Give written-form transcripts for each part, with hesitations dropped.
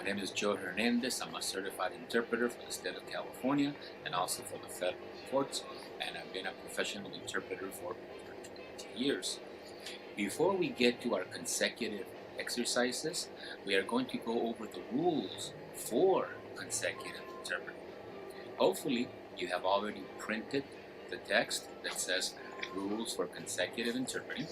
name is Joe Hernandez. I'm a certified interpreter for the state of California and also for the federal courts, and I've been a professional interpreter for over 20 years. Before we get to our consecutive exercises, we are going to go over the rules for consecutive interpreting. Hopefully, you have already printed the text that says rules for consecutive interpreting,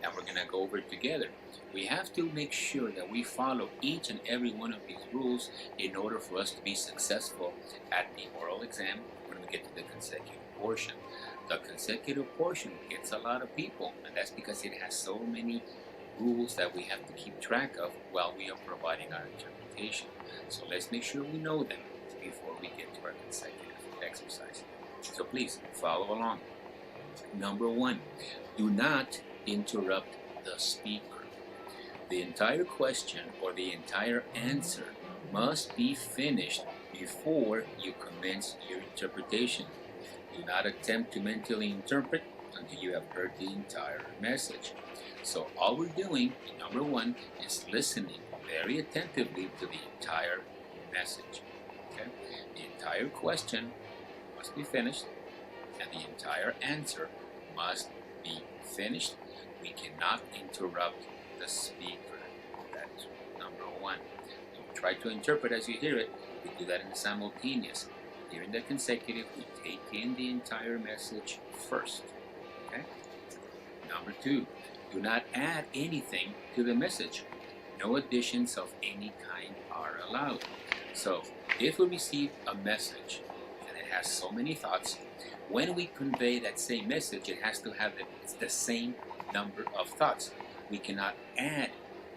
and we're going to go over it together. We have to make sure that we follow each and every one of these rules in order for us to be successful at the oral exam when we get to the consecutive portion. The consecutive portion gets a lot of people, and that's because it has so many rules that we have to keep track of while we are providing our interpretation. So let's make sure we know them before we get to our consecutive exercise. So please follow along. Number 1, do not interrupt the speaker. The entire question or the entire answer must be finished before you commence your interpretation. Do not attempt to mentally interpret until you have heard the entire message. So all we're doing, number 1, is listening very attentively to the entire message. Okay? The entire question must be finished, and the entire answer must be finished. We cannot interrupt the speaker. That's number 1. Don't try to interpret as you hear it. We do that in the simultaneous. During the consecutive, we take in the entire message first. Okay? Number 2, do not add anything to the message. No additions of any kind are allowed. So, if we receive a message and it has so many thoughts, when we convey that same message, it has to have the same number of thoughts. We cannot add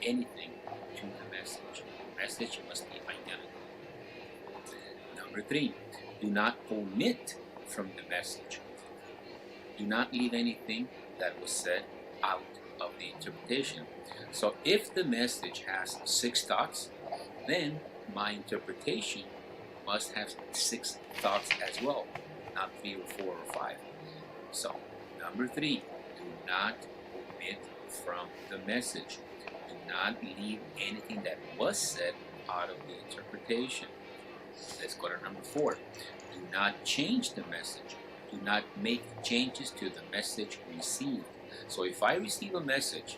anything to the message. The message must be identical. Number 3, do not omit from the message. Do not leave anything that was said out of the interpretation. So if the message has 6 thoughts, then my interpretation must have 6 thoughts as well, not 3 or 4 or 5. So number 3, do not omit from the message. Do not leave anything that was said out of the interpretation. Let's go to number 4. Do not change the message. Do not make changes to the message received. So if I receive a message,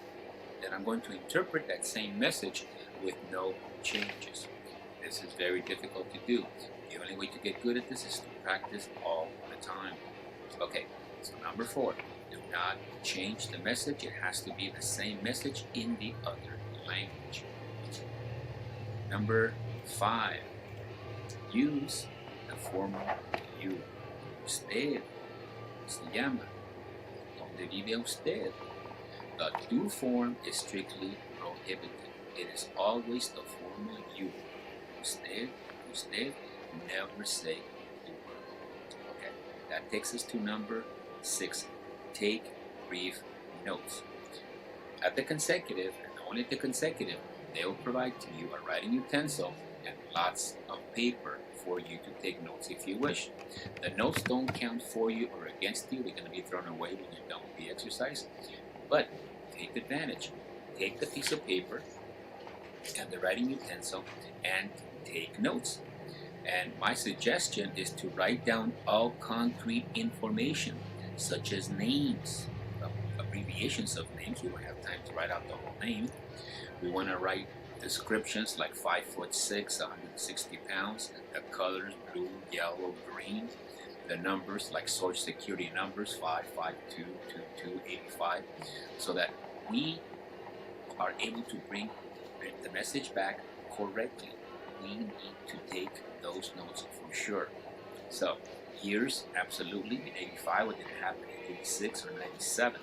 then I'm going to interpret that same message with no changes. This is very difficult to do. The only way to get good at this is to practice all the time. Okay, so number 4, do not change the message. It has to be the same message in the other language. Number 5, use the formal you. Usted se llama. ¿Dónde vive usted? The do form is strictly prohibited. It is always the formal you. Usted, usted, never say the word. Okay, that takes us to number 6. Take brief notes. At the consecutive, and only at the consecutive, they will provide to you a writing utensil and lots of paper for you to take notes if you wish. The notes don't count for you or against you. They're going to be thrown away when you're done with the exercise. But take advantage. Take the piece of paper and the writing utensil and take notes. And my suggestion is to write down all concrete information, such as names, abbreviations of names. We don't have time to write out the whole name. We want to write descriptions like 5'6", 160 pounds, the colors blue, yellow, green, the numbers like social security numbers 552, 22, 85, so that we are able to bring the message back correctly. We need to take those notes for sure. So years, absolutely, in 85, what did it happen in 86 or 97?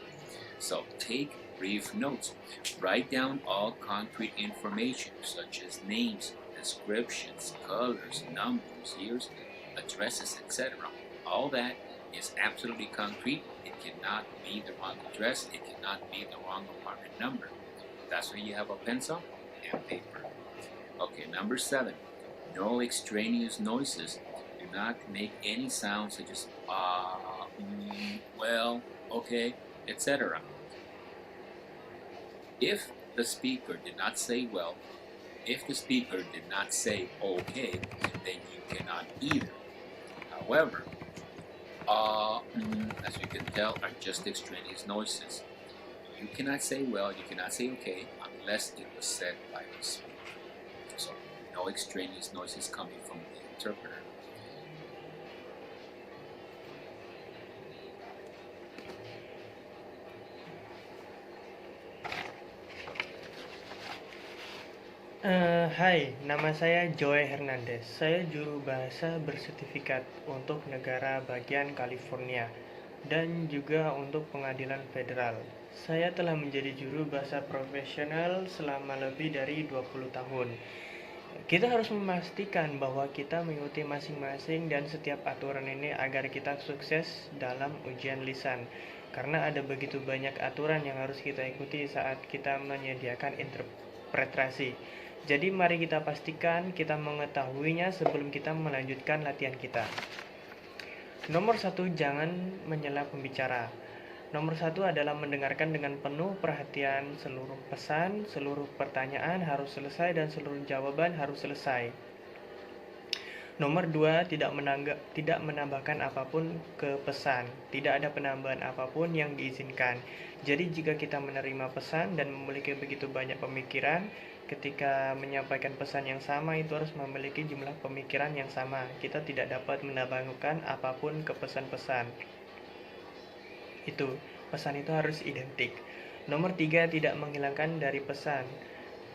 So take brief notes. Write down all concrete information such as names, descriptions, colors, numbers, years, addresses, etc. All that is absolutely concrete. It cannot be the wrong address. It cannot be the wrong apartment number. That's why you have a pencil and paper. Okay, number 7. No extraneous noises. Do not make any sounds such as well, okay, etc. If the speaker did not say well, If the speaker did not say okay, then you cannot either. However, as you can tell, are just extraneous noises. You cannot say well, you cannot say okay, unless it was said by the speaker. So, no extraneous noises coming from the interpreter. Hai, nama saya Joy Hernandez. Saya juru bahasa bersertifikat untuk negara bagian California dan juga untuk pengadilan federal. Saya telah menjadi juru bahasa profesional selama lebih dari 20 tahun. Kita harus memastikan bahwa kita mengikuti masing-masing dan setiap aturan ini agar kita sukses dalam ujian lisan. Karena ada begitu banyak aturan yang harus kita ikuti saat kita menyediakan interpretasi. Jadi mari kita pastikan kita mengetahuinya sebelum kita melanjutkan latihan kita. Nomor 1, jangan menyela pembicara. Nomor 1 adalah mendengarkan dengan penuh perhatian seluruh pesan, seluruh pertanyaan harus selesai dan seluruh jawaban harus selesai. Nomor 2, tidak menambahkan apapun ke pesan. Tidak ada penambahan apapun yang diizinkan. Jadi jika kita menerima pesan dan memiliki begitu banyak pemikiran, ketika menyampaikan pesan yang sama itu harus memiliki jumlah pemikiran yang sama. Kita tidak dapat menambahkan apapun ke pesan-pesan. Pesan itu harus identik. Nomor 3, tidak menghilangkan dari pesan.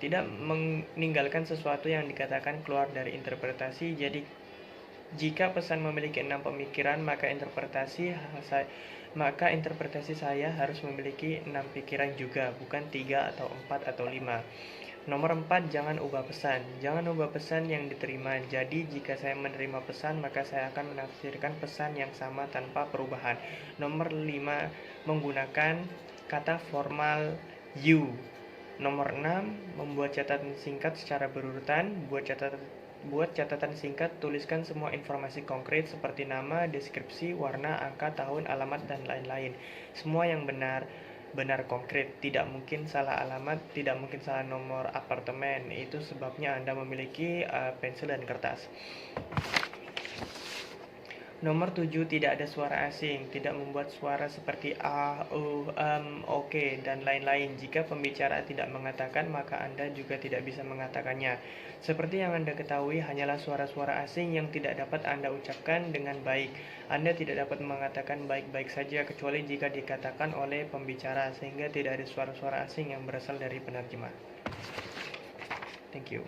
Tidak meninggalkan sesuatu yang dikatakan keluar dari interpretasi. Jadi jika pesan memiliki 6 pemikiran, maka interpretasi saya harus memiliki 6 pikiran juga, bukan 3 atau 4 atau 5. Nomor 4, jangan ubah pesan. Jangan ubah pesan yang diterima. Jadi jika saya menerima pesan, maka saya akan menafsirkan pesan yang sama tanpa perubahan. Nomor 5, menggunakan kata formal you. Nomor 6, membuat catatan singkat secara berurutan. Buat catatan singkat, tuliskan semua informasi konkret seperti nama, deskripsi, warna, angka, tahun, alamat, dan lain-lain. Semua yang benar konkret, tidak mungkin salah alamat, tidak mungkin salah nomor apartemen. Itu sebabnya Anda memiliki pensil dan kertas. Nomor 7, tidak ada suara asing, tidak membuat suara seperti oke, dan lain-lain. Jika pembicara tidak mengatakan, maka Anda juga tidak bisa mengatakannya. Seperti yang Anda ketahui, hanyalah suara-suara asing yang tidak dapat Anda ucapkan dengan baik. Anda tidak dapat mengatakan baik-baik saja kecuali jika dikatakan oleh pembicara, sehingga tidak ada suara-suara asing yang berasal dari penerjemah. Thank you.